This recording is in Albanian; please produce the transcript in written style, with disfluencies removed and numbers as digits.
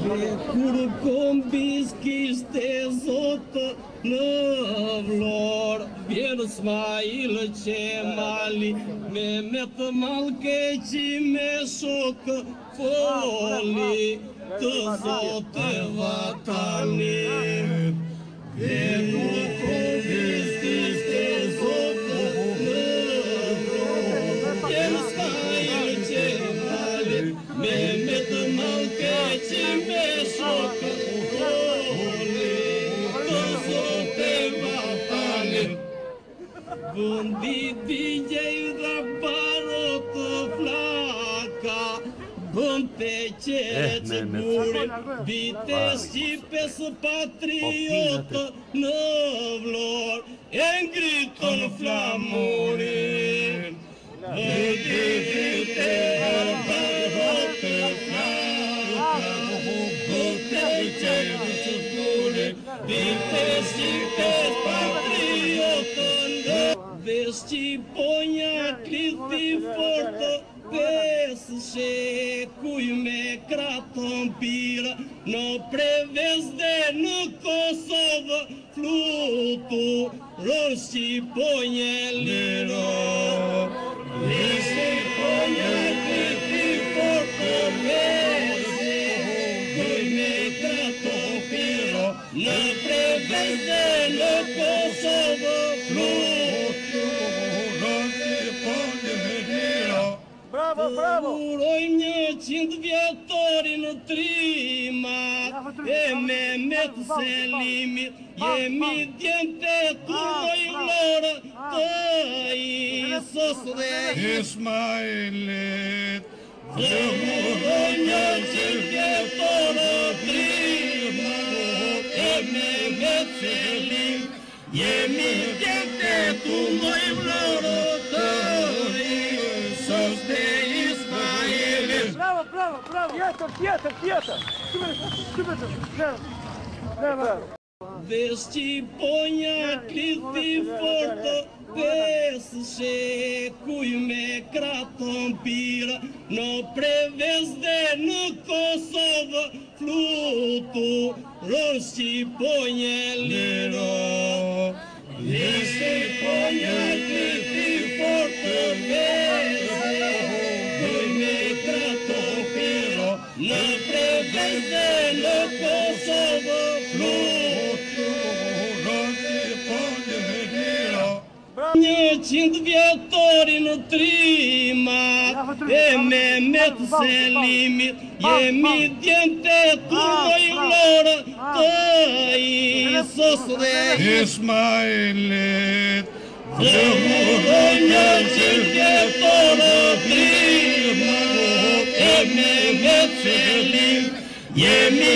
Kur kombis kishte zotë në Vlorë, vjen Smail Qemali me të Mallkeqi me shokë foli të zotë vatani. Kur kombis kishte zotë në Vlorë, vjen Smail Qemali me të Mallkeqi me shokë foli të zotë vatani. Vëndi digjej dhe barot flaka, bënte qeqe burin, bite shqipes patriotë në Vlorë, e ngritën flamurin. Vëndi digjej dhe barot flaka, bënte qeqe burin, bite shqipes patriotë në Shqiponja kliti fortë, pesë shekuj me kraton pira, në Prevez dhe në Kosovë, fluturën Shqiponje liro. Shqiponja kliti fortë, pesë shekuj me kraton pira, në Prevez dhe në Kosovë, Bravo! Urojmë 100 vjetorin në Trimat, e Mehmet Selimit, jemi djente Turmoj Vlorë të Isos dhe Ismailit. Urojmë 100 vjetorin në Trimat, e Mehmet Selimit, jemi djente Turmoj Vlorë të Isos dhe Bravo! Tjetër! Dhe Shqiponja kliti fortë, pesë shekuj me kraton pira, në Prevez dhe në Kosovë, fluturën Shqiponje liro. Dhe Shqiponja kliti fortë, pesë shekuj me kraton pira, në Prevez dhe në Kosovë, fluturën Shqiponje liro. 100 vjetorin në Trimat, e Mehmet Selimit, jemi djente Turmoj Vlorë të Isos dhe Ismailit. Urojmë 100 vjetorin në Trimat, e Mehmet Selimit, jemi